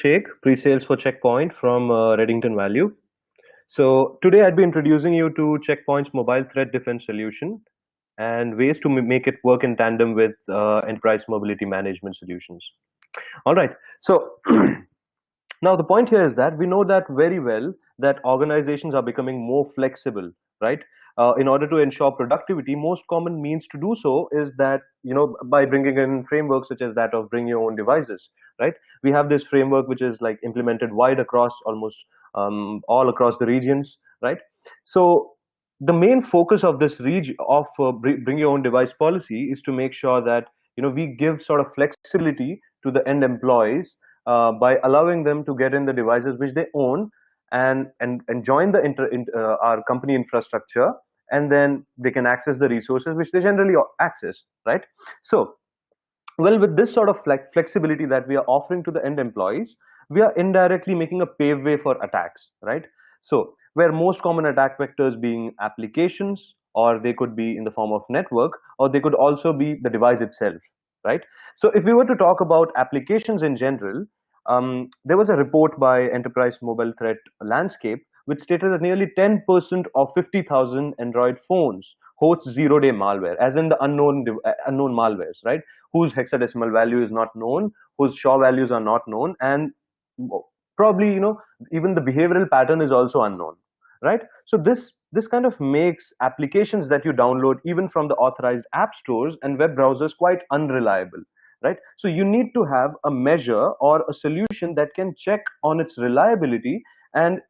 Sheikh, pre-sales for Checkpoint from Redington Value. So today I'd be introducing you to Checkpoint's mobile threat defense solution and ways to make it work in tandem with enterprise mobility management solutions. All right. So now the point here is that we know that very well that organizations are becoming more flexible, right? In order to ensure productivity, most common means to do so is that by bringing in frameworks such as that of bring your own devices, right? We have this framework which is like implemented wide across almost all across the regions, right? So the main focus of this region of bring your own device policy is to make sure that we give sort of flexibility to the end employees by allowing them to get in the devices which they own and join the our company infrastructure, and then they can access the resources which they generally access, right? So well, with this sort of flexibility that we are offering to the end employees, we are indirectly making a pave way for attacks, right? So where most common attack vectors being applications, or they could be in the form of network, or they could also be the device itself, right? So if we were to talk about applications in general, there was a report by Enterprise Mobile Threat Landscape which stated that nearly 10% of 50,000 Android phones host zero-day malware, as in the unknown malwares, right? Whose hexadecimal value is not known, whose SHA values are not known, and probably even the behavioral pattern is also unknown, right? So this kind of makes applications that you download even from the authorized app stores and web browsers quite unreliable, right? So you need to have a measure or a solution that can check on its reliability and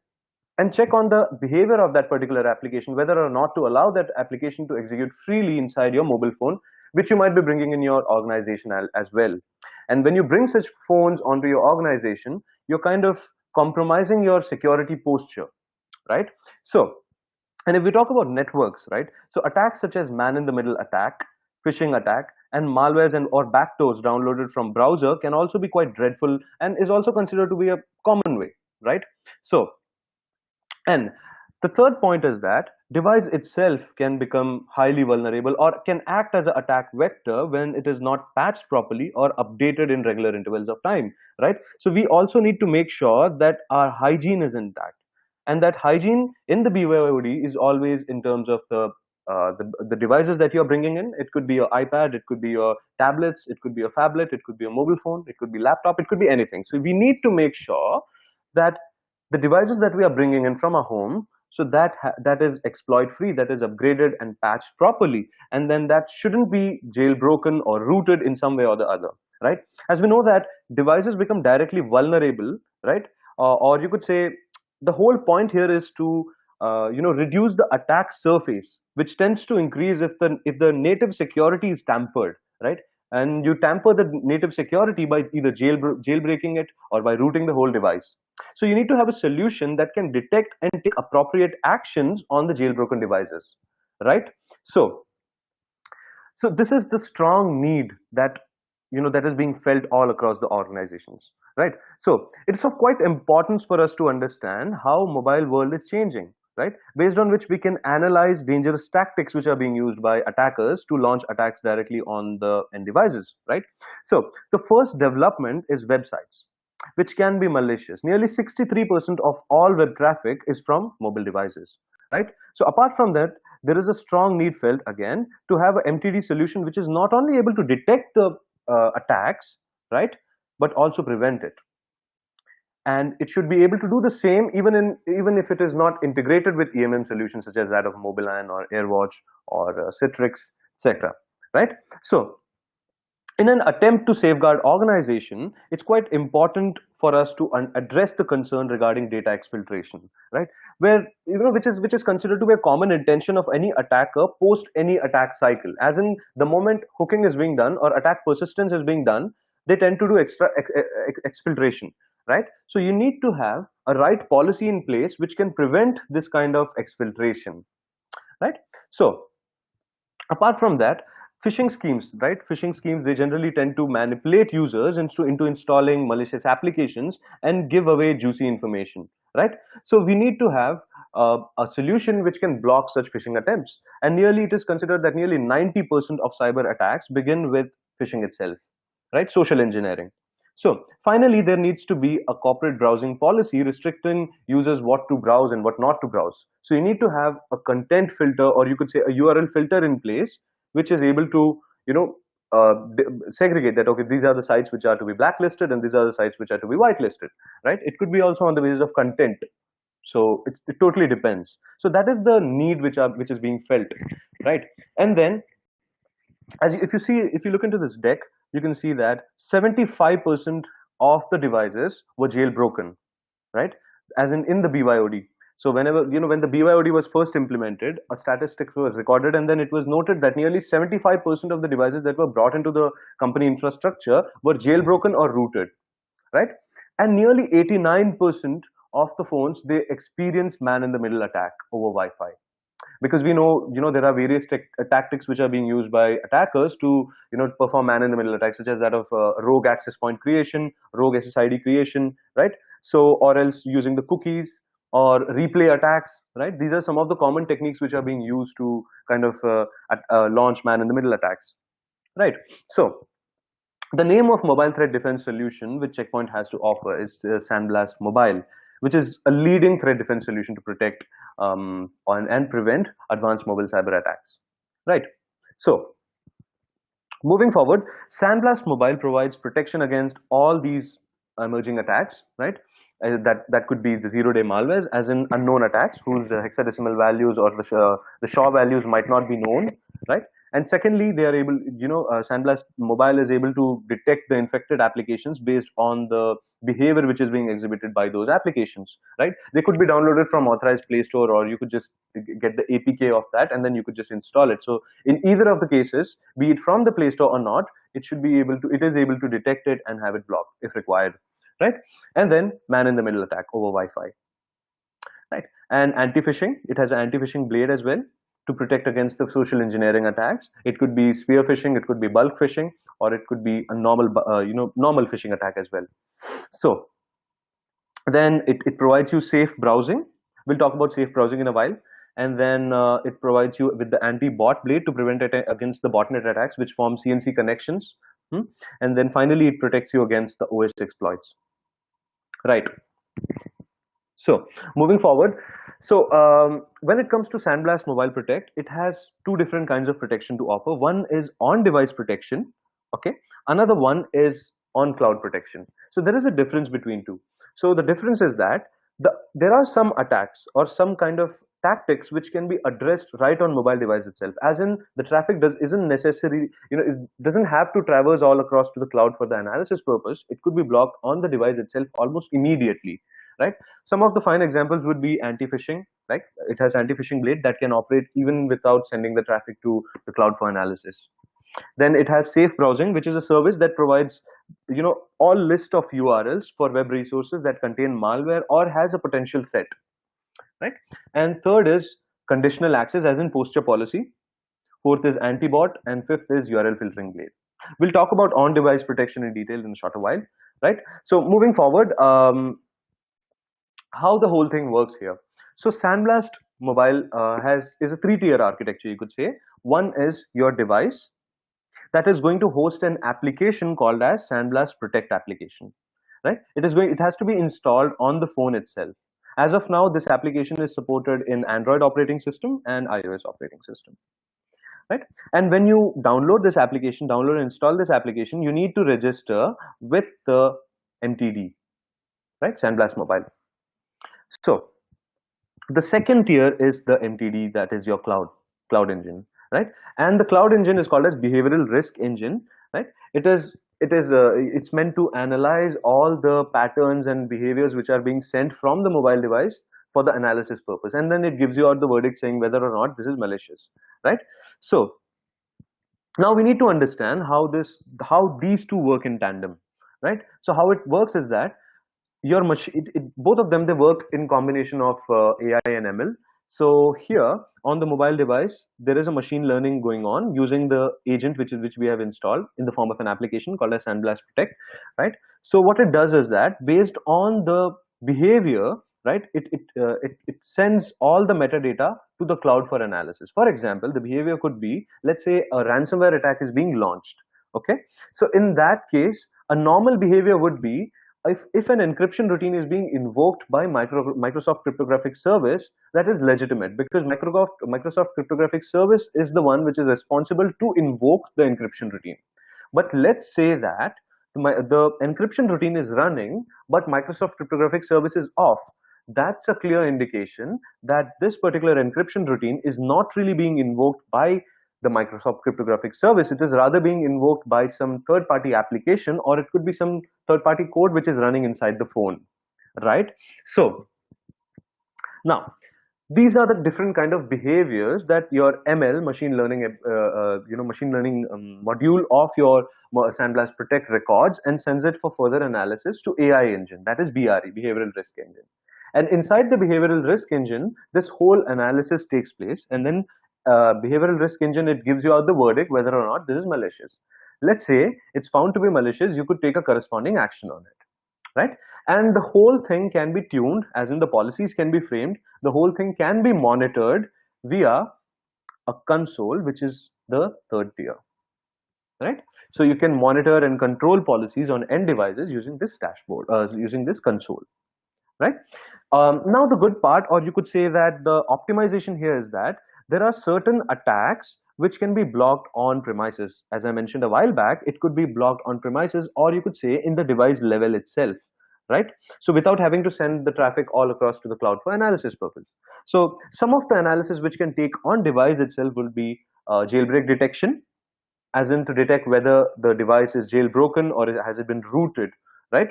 check on the behavior of that particular application, whether or not to allow that application to execute freely inside your mobile phone, which you might be bringing in your organization as well. And when you bring such phones onto your organization, you're kind of compromising your security posture, right? So, and if we talk about networks, right? So attacks such as man-in-the-middle attack, phishing attack, and malwares and or backdoors downloaded from browser can also be quite dreadful and is also considered to be a common way, right? So, and the third point is that device itself can become highly vulnerable or can act as an attack vector when it is not patched properly or updated in regular intervals of time, right? So we also need to make sure that our hygiene is intact, and that hygiene in the BYOD is always in terms of the devices that you're bringing in. It could be your iPad, it could be your tablets, it could be your phablet, it could be a mobile phone, it could be laptop, it could be anything. So we need to make sure that the devices that we are bringing in from our home, so that is exploit free, that is upgraded and patched properly, and then that shouldn't be jailbroken or rooted in some way or the other, right? As we know that devices become directly vulnerable, right? Or you could say the whole point here is to reduce the attack surface, which tends to increase if the native security is tampered, right? And you tamper the native security by either jailbreaking it or by rooting the whole device. So you need to have a solution that can detect and take appropriate actions on the jailbroken devices, right? So, so this is the strong need that is being felt all across the organizations, right? So it's of quite importance for us to understand how mobile world is changing, right? Based on which we can analyze dangerous tactics which are being used by attackers to launch attacks directly on the end devices, right? So the first development is websites, which can be malicious. Nearly 63% of all web traffic is from mobile devices, right? So apart from that, there is a strong need felt again to have an MTD solution which is not only able to detect the attacks, right, but also prevent it. And it should be able to do the same even if it is not integrated with EMM solutions such as that of Mobilan or AirWatch or Citrix, etc. Right? So in an attempt to safeguard organization, it's quite important for us to address the concern regarding data exfiltration, right? Where which is considered to be a common intention of any attacker post any attack cycle. As in the moment hooking is being done or attack persistence is being done, they tend to do exfiltration, right? So you need to have a right policy in place which can prevent this kind of exfiltration, right? So apart from that, phishing schemes, right? Phishing schemes, they generally tend to manipulate users into installing malicious applications and give away juicy information, right? So we need to have a solution which can block such phishing attempts. And nearly it is considered that nearly 90% of cyber attacks begin with phishing itself, right? Social engineering. So finally, there needs to be a corporate browsing policy restricting users what to browse and what not to browse. So you need to have a content filter, or you could say a URL filter in place, which is able to, you know, segregate that. Okay, these are the sites which are to be blacklisted, and these are the sites which are to be whitelisted. Right? It could be also on the basis of content. So it totally depends. So that is the need which is being felt, right? And then if you look into this deck, you can see that 75% of the devices were jailbroken, right? As in the BYOD. So whenever, when the BYOD was first implemented, a statistic was recorded, and then it was noted that nearly 75% of the devices that were brought into the company infrastructure were jailbroken or rooted, right? And nearly 89% of the phones, they experience man in the middle attack over Wi-Fi, because we know, there are various tactics which are being used by attackers to, perform man in the middle attacks, such as that of rogue access point creation, rogue SSID creation, right? So, or else using the cookies or replay attacks, right? These are some of the common techniques which are being used to kind of launch man in the middle attacks, right? So the name of mobile threat defense solution which Checkpoint has to offer is Sandblast Mobile, which is a leading threat defense solution to protect and prevent advanced mobile cyber attacks. Right. So moving forward, Sandblast Mobile provides protection against all these emerging attacks, right? That could be the zero-day malwares, as in unknown attacks whose hexadecimal values or the SHA values might not be known, right? And secondly, they are able, Sandblast Mobile is able to detect the infected applications based on the behavior which is being exhibited by those applications, right? They could be downloaded from authorized Play Store, or you could just get the APK of that, and then you could just install it. So in either of the cases, be it from the Play Store or not, it is able to detect it and have it blocked if required, right? And then man in the middle attack over Wi-Fi, right? And anti-phishing, it has an anti-phishing blade as well to protect against the social engineering attacks. It could be spear phishing, it could be bulk phishing, or it could be a normal phishing attack as well. So then it provides you safe browsing. We'll talk about safe browsing in a while. And then it provides you with the anti-bot blade to prevent against the botnet attacks which form CNC connections. And then finally, it protects you against the OS exploits. Right. So moving forward, so when it comes to Sandblast Mobile Protect, it has two different kinds of protection to offer. One is on-device protection, okay. Another one is on-cloud protection. So there is a difference between two. So the difference is that there are some attacks or some kind of tactics which can be addressed right on mobile device itself. As in, the traffic isn't necessary, it doesn't have to traverse all across to the cloud for the analysis purpose. It could be blocked on the device itself almost immediately, right? Some of the fine examples would be anti-phishing, right? It has anti-phishing blade that can operate even without sending the traffic to the cloud for analysis. Then it has safe browsing, which is a service that provides, all list of URLs for web resources that contain malware or has a potential threat, right? And third is conditional access, as in posture policy. Fourth is anti-bot, and fifth is URL filtering blade. We'll talk about on-device protection in detail in a shorter while, right? So moving forward, how the whole thing works here. So Sandblast Mobile is a three-tier architecture, you could say. One is your device that is going to host an application called as Sandblast Protect application, right? It has to be installed on the phone itself. As of now, this application is supported in Android operating system and iOS operating system, right? And when you download and install this application, you need to register with the MTD, right? Sandblast Mobile. So the second tier is the MTD, that is your cloud engine, right? And the cloud engine is called as behavioral risk engine, right? It's meant to analyze all the patterns and behaviors which are being sent from the mobile device for the analysis purpose, and then it gives you out the verdict saying whether or not this is malicious, right? So now we need to understand how these two work in tandem, right? So how it works is that your machine, both of them, they work in combination of AI and ML. So here on the mobile device, there is a machine learning going on using the agent which we have installed in the form of an application called as Sandblast Protect, right? So what it does is that based on the behavior, right, it sends all the metadata to the cloud for analysis. For example, the behavior could be, let's say a ransomware attack is being launched, okay. So in that case, A normal behavior would be if an encryption routine is being invoked by Microsoft cryptographic service, that is legitimate because Microsoft cryptographic service is the one which is responsible to invoke the encryption routine. But let's say that the encryption routine is running, but Microsoft cryptographic service is off. That's a clear indication that this particular encryption routine is not really being invoked by the Microsoft cryptographic service. It is rather being invoked by some third party application, or it could be some third party code which is running inside the phone, right? So now these are the different kind of behaviors that your ML machine learning machine learning module of your Sandblast Protect records and sends it for further analysis to AI engine, that is BRE, behavioral risk engine. And inside the behavioral risk engine, this whole analysis takes place, and then behavioral risk engine, it gives you out the verdict whether or not this is malicious. Let's say it's found to be malicious, you could take a corresponding action on it, right? And the whole thing can be tuned, as in the policies can be framed, the whole thing can be monitored via a console, which is the third tier, right? So you can monitor and control policies on end devices using this dashboard, using this console, right? Now the good part, or you could say that the optimization here is that there are certain attacks which can be blocked on premises. As I mentioned a while back, it could be blocked on premises, or you could say in the device level itself, right? So without having to send the traffic all across to the cloud for analysis purpose. So some of the analysis which can take on device itself will be jailbreak detection, as in to detect whether the device is jailbroken or has it been rooted, right?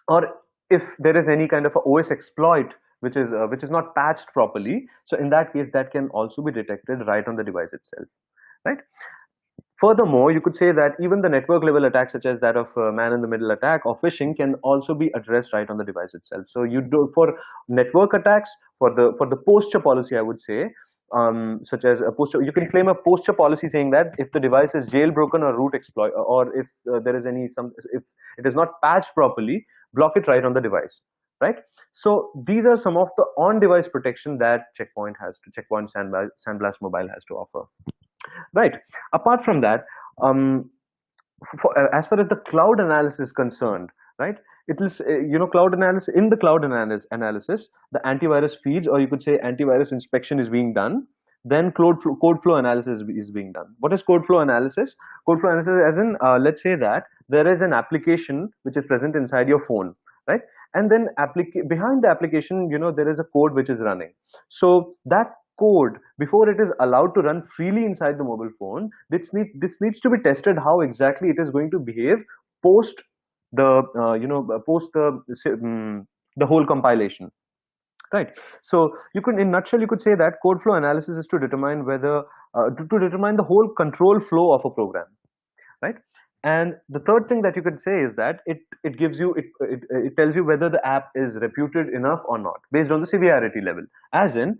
Or if there is any kind of a OS exploit which is not patched properly, so in that case that can also be detected right on the device itself, right? Furthermore, you could say that even the network level attacks, such as that of man in the middle attack or phishing, can also be addressed right on the device itself. So you do for network attacks, for the posture policy, I would say, such as a posture, you can claim a posture policy saying that if the device is jailbroken or root exploit, or if there is any some if it is not patched properly, block it right on the device, right? So these are some of the on-device protection that Checkpoint Sandblast Mobile has to offer. Right. Apart from that, as far as the cloud analysis is concerned, right? It is cloud analysis, in the cloud analysis, the antivirus feeds, or you could say antivirus inspection, is being done. Then code flow analysis is being done. What is code flow analysis? Code flow analysis, as in let's say that there is an application which is present inside your phone, right? And then behind the application, there is a code which is running. So that code, before it is allowed to run freely inside the mobile phone, this needs to be tested how exactly it is going to behave post the whole compilation, right? So you could, in nutshell, you could say that code flow analysis is to determine whether to determine the whole control flow of a program, right? And the third thing that you could say is that it gives you it tells you whether the app is reputed enough or not based on the severity level. As in,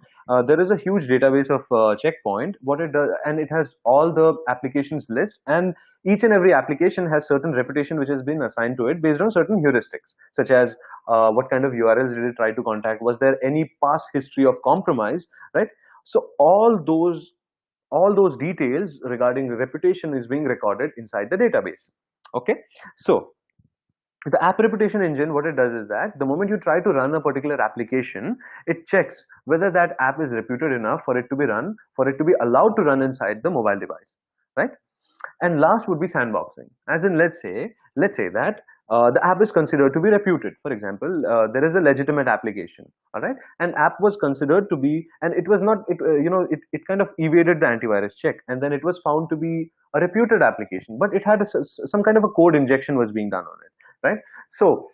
there is a huge database of Checkpoint. What it does, and it has all the applications list, and each and every application has certain reputation which has been assigned to it based on certain heuristics, such as what kind of URLs did it try to contact, was there any past history of compromise, right? So all those details regarding reputation is being recorded inside the database. Okay, so the app reputation engine, what it does is that the moment you try to run a particular application, it checks whether that app is reputed enough for it to be run, for it to be allowed to run inside the mobile device, right? And last would be sandboxing, as in let's say that the app is considered to be reputed. For example, there is a legitimate application, all right? An app was considered to be, and it was not, it kind of evaded the antivirus check, and then it was found to be a reputed application, but it had some kind of a code injection was being done on it, right? So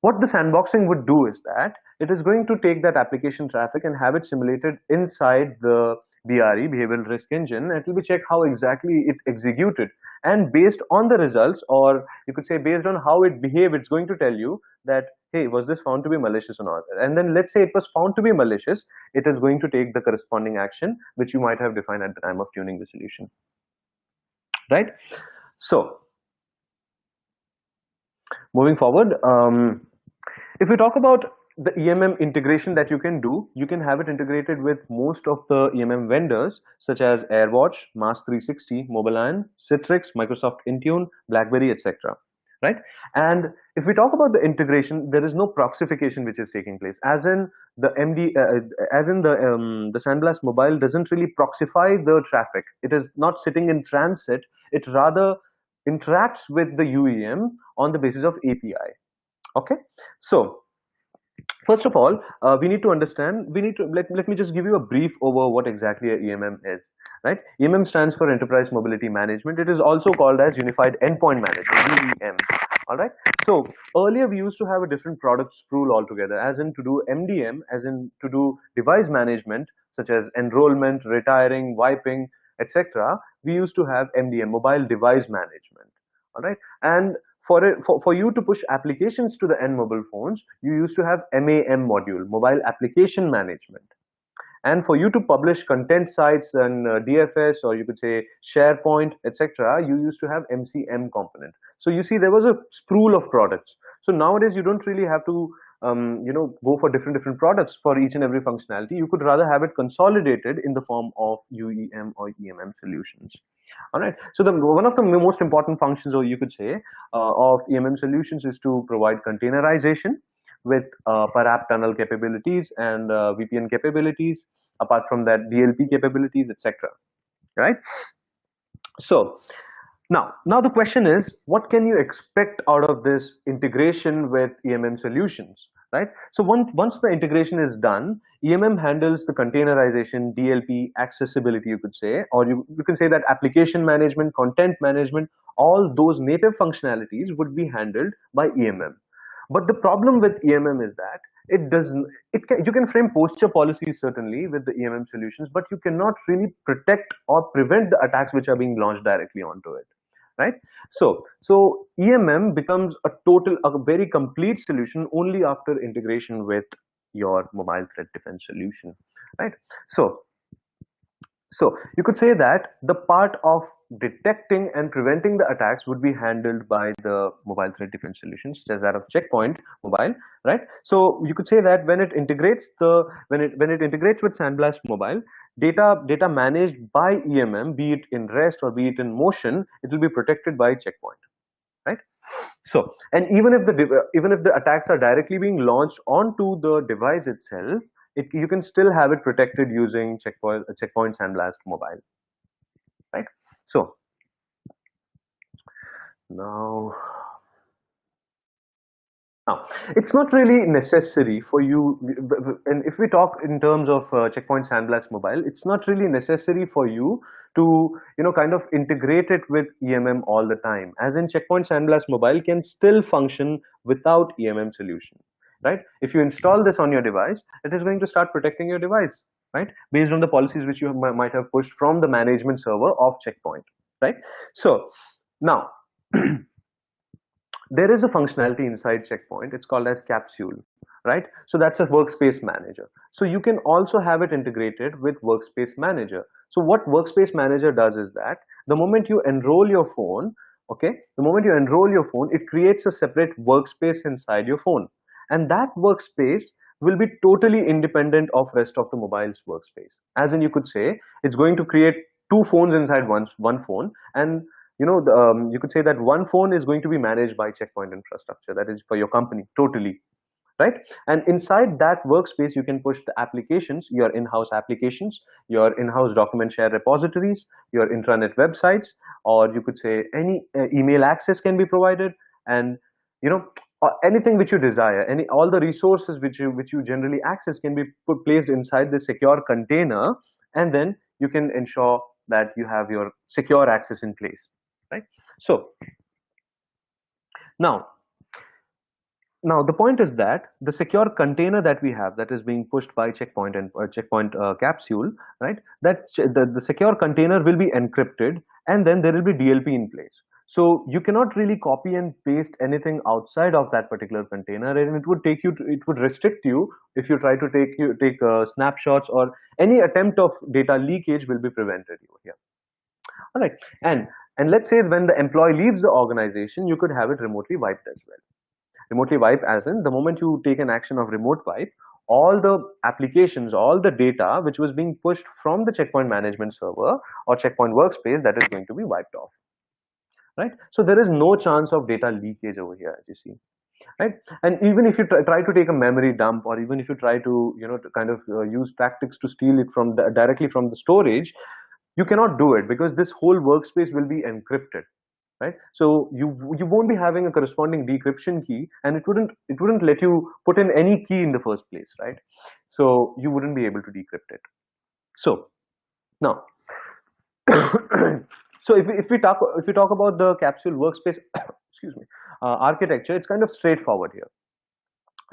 what the sandboxing would do is that it is going to take that application traffic and have it simulated inside the BRE, behavioral risk engine, and it will be checked how exactly it executed. And based on the results, or you could say based on how it behaved, it's going to tell you that, hey, was this found to be malicious or not? And then let's say it was found to be malicious, it is going to take the corresponding action which you might have defined at the time of tuning the solution, right? So moving forward, if we talk about the EMM integration that you can do, you can have it integrated with most of the EMM vendors such as AirWatch, Mass 360, Mobile Iron, Citrix, Microsoft Intune, BlackBerry, etc. right? And if we talk about the integration, there is no proxification which is taking place, as in the the Sandblast Mobile doesn't really proxify the traffic. It is not sitting in transit. It rather interacts with the UEM on the basis of API. Okay, so first of all, let me just give you a brief over what exactly a EMM is, right? EMM stands for Enterprise Mobility Management. It is also called as Unified Endpoint Management, UEM. All right. So earlier we used to have a different product sprawl altogether, as in to do MDM, as in to do device management, such as enrollment, retiring, wiping, etc. We used to have MDM, Mobile Device Management. All right. And for you to push applications to the end mobile phones, you used to have MAM module, Mobile Application Management. And for you to publish content sites and DFS, or you could say SharePoint, etc., you used to have MCM component. So you see, there was a sprawl of products. So nowadays you don't really have to go for different products for each and every functionality. You could rather have it consolidated in the form of UEM or EMM solutions. All right. So one of the most important functions, or you could say, of EMM solutions is to provide containerization with per app tunnel capabilities and VPN capabilities. Apart from that, DLP capabilities, etc. Right. So now the question is, what can you expect out of this integration with EMM solutions, right? So once the integration is done, EMM handles the containerization, DLP, accessibility, you could say, or you can say that application management, content management, all those native functionalities would be handled by EMM. But the problem with EMM is that it doesn't. You can frame posture policies certainly with the EMM solutions, but you cannot really protect or prevent the attacks which are being launched directly onto it, right? So EMM becomes a very complete solution only after integration with your mobile threat defense solution, right? So you could say that the part of detecting and preventing the attacks would be handled by the mobile threat defense solutions, such as that of Checkpoint Mobile, right? So you could say that when it integrates with Sandblast Mobile, data managed by EMM, be it in rest or be it in motion, it will be protected by Checkpoint, right? So, and even if the attacks are directly being launched onto the device itself, you can still have it protected using Checkpoint Sandblast Mobile, right? So now, now it's not really necessary for you, and if we talk in terms of Checkpoint Sandblast Mobile, it's not really necessary for you to kind of integrate it with EMM all the time. As in, Checkpoint Sandblast Mobile can still function without EMM solution, right? If you install this on your device, it is going to start protecting your device, right? Based on the policies which you might have pushed from the management server of Checkpoint, right? So now there is a functionality inside Checkpoint. It's called as Capsule, right? So that's a workspace manager. So you can also have it integrated with Workspace Manager. So what Workspace Manager does is that the moment you enroll your phone, okay, the moment you enroll your phone, it creates a separate workspace inside your phone, and that workspace will be totally independent of rest of the mobile's workspace. As in, you could say it's going to create two phones inside one phone, and you could say that one phone is going to be managed by Checkpoint infrastructure, that is for your company totally, right? And inside that workspace, you can push the applications, your in-house applications, your in-house document share repositories, your intranet websites, or you could say any email access can be provided, and anything which you desire, all the resources which you generally access can be placed inside the secure container, and then you can ensure that you have your secure access in place, right? So now now the point is that the secure container that we have, that is being pushed by Checkpoint and Checkpoint Capsule, right? The secure container will be encrypted, and then there will be DLP in place. So you cannot really copy and paste anything outside of that particular container, and it would restrict you if you try to take snapshots, or any attempt of data leakage will be prevented you here. All right, and let's say when the employee leaves the organization, you could have it remotely wiped as well. Remotely wipe, as in the moment you take an action of remote wipe, all the applications, all the data which was being pushed from the Checkpoint management server or Checkpoint workspace, that is going to be wiped off, right? So there is no chance of data leakage over here, as you see, right? And even if you try to take a memory dump, or even if you try to, to kind of use tactics to steal it from directly from the storage, you cannot do it because this whole workspace will be encrypted, right? So you won't be having a corresponding decryption key, and it wouldn't let you put in any key in the first place, right? So you wouldn't be able to decrypt it. So now, so if we talk about the capsule workspace, excuse me, architecture, it's kind of straightforward here.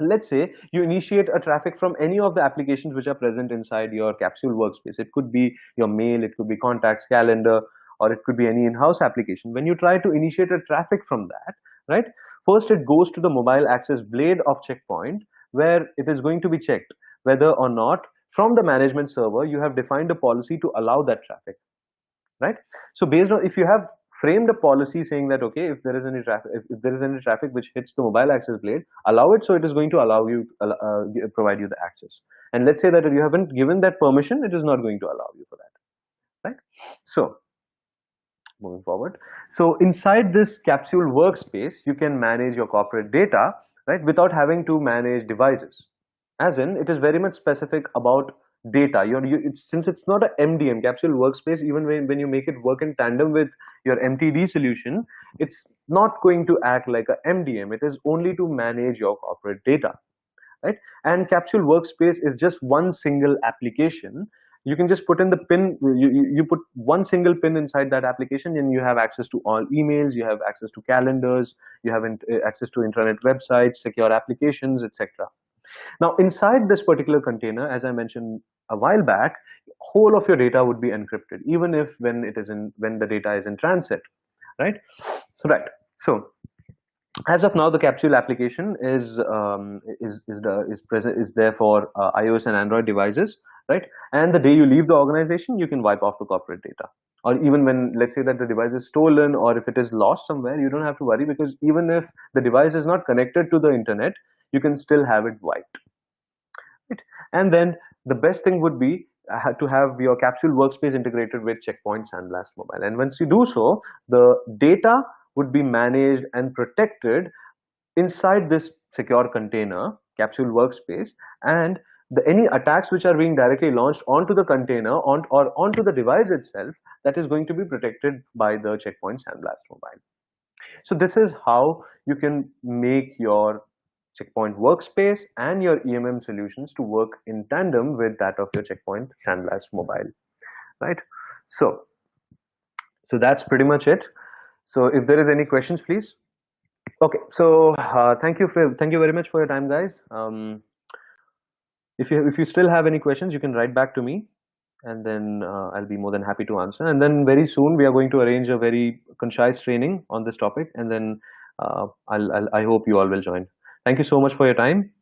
Let's say you initiate a traffic from any of the applications which are present inside your capsule workspace. It could be your mail, it could be contacts, calendar, or it could be any in-house application. When you try to initiate a traffic from that, right, first it goes to the mobile access blade of checkpoint, where it is going to be checked whether or not from the management server you have defined a policy to allow that traffic, right? So based on, if you have framed a policy saying that, okay, if there is any traffic, if there is any traffic which hits the mobile access blade, allow it, so it is going to allow you, provide you the access. And let's say that if you haven't given that permission, it is not going to allow you for that, right? So moving forward, so inside this capsule workspace you can manage your corporate data, right, without having to manage devices. As in, it is very much specific about data. Since it's not a MDM, capsule workspace, even when you make it work in tandem with your MTD solution, it's not going to act like a MDM. It is only to manage your corporate data, right? And capsule workspace is just one single application. You can just put in the pin, you put one single pin inside that application, and you have access to all emails, you have access to calendars, you have access to intranet websites, secure applications, etc. Now, inside this particular container, as I mentioned a while back, whole of your data would be encrypted, even if when the data is in transit, right? So right. So as of now, the capsule application is there for iOS and Android devices, right? And the day you leave the organization, you can wipe off the corporate data. Or even when, let's say that the device is stolen, or if it is lost somewhere, you don't have to worry, because even if the device is not connected to the internet, you can still have it wiped. Right? And then the best thing would be to have your capsule workspace integrated with Checkpoint Sandblast Mobile. And once you do so, the data would be managed and protected inside this secure container, capsule workspace, and any attacks which are being directly launched onto the container or onto the device itself, that is going to be protected by the Checkpoint Sandblast Mobile. So this is how you can make your Checkpoint workspace and your EMM solutions to work in tandem with that of your Checkpoint Sandblast Mobile, right? So, so that's pretty much it. So if there is any questions, please. Okay, so thank you very much for your time, guys. If you still have any questions, you can write back to me, and then I'll be more than happy to answer. And then very soon we are going to arrange a very concise training on this topic, and then I hope you all will join. Thank you so much for your time.